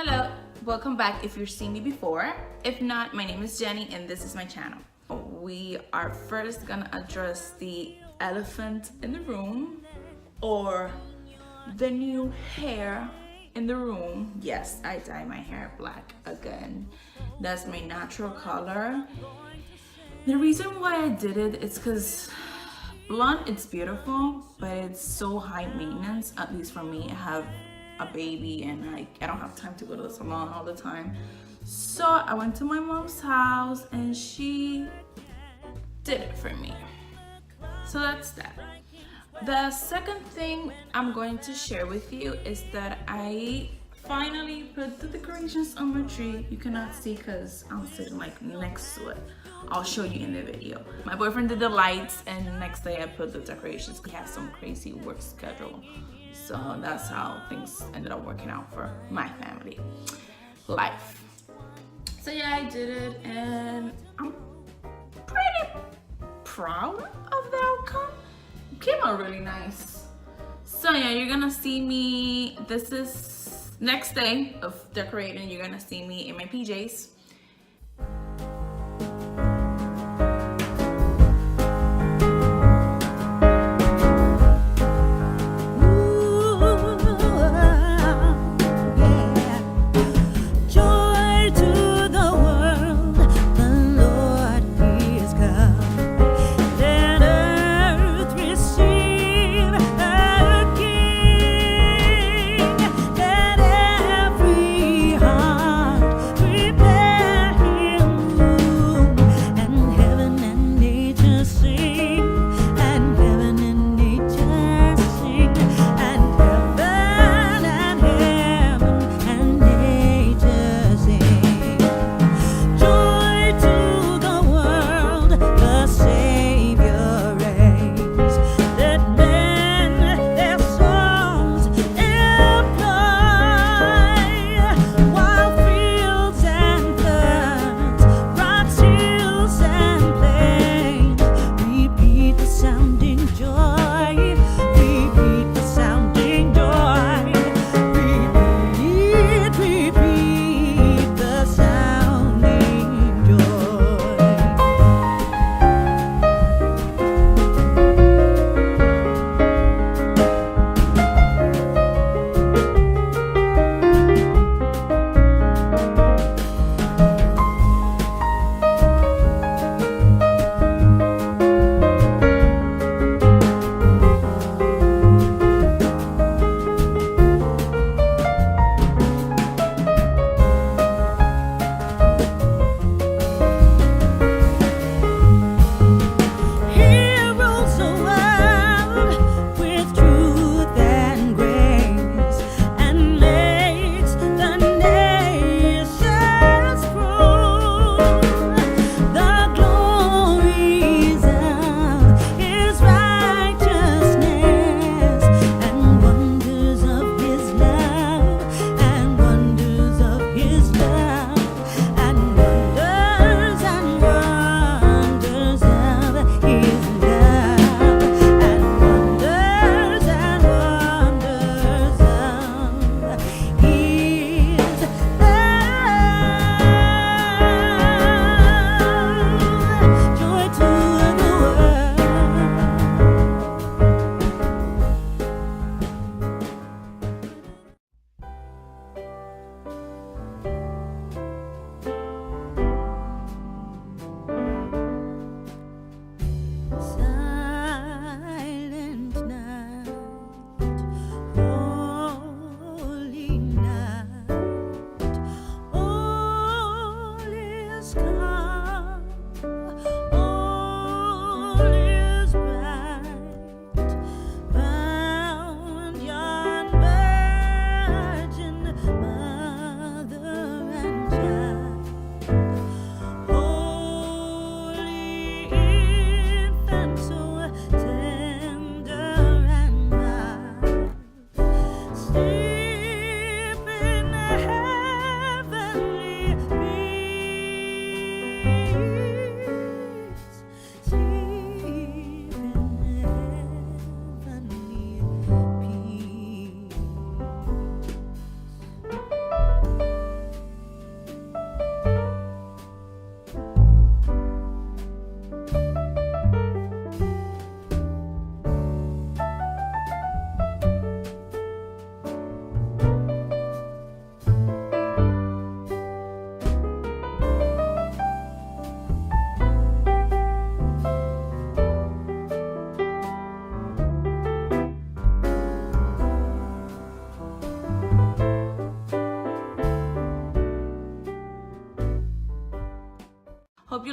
Hello, welcome back if you've seen me before. If not, my name is Jenny and this is my channel. We are first gonna address the elephant in the room, or the new hair in the room. Yes, I dye my hair black again. That's my natural color. The reason why I did it is because blonde, it's beautiful, but it's so high maintenance, at least for me. I have a baby and I don't have time to go to the salon all the time. So I went to my mom's house and she did it for me. So that's that. The second thing I'm going to share with you is that I finally put the decorations on my tree. You cannot see because I'm sitting like next to it. I'll show you in the video. My boyfriend did the lights and the next day I put the decorations. He has some crazy work schedule. So that's how things ended up working out for my family life. So yeah, I did it and I'm pretty proud of the outcome. It came out really nice. So yeah, you're gonna see me, this is next day of decorating. You're gonna see me in my PJs. Prepare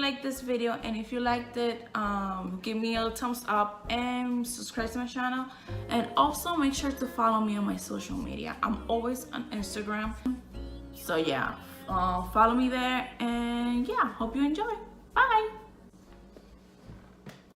like this video, and if you liked it, give me a thumbs up and subscribe to my channel, and also make sure to follow me on my social media. I'm always on Instagram, so yeah, follow me there, and yeah, hope you enjoy. Bye.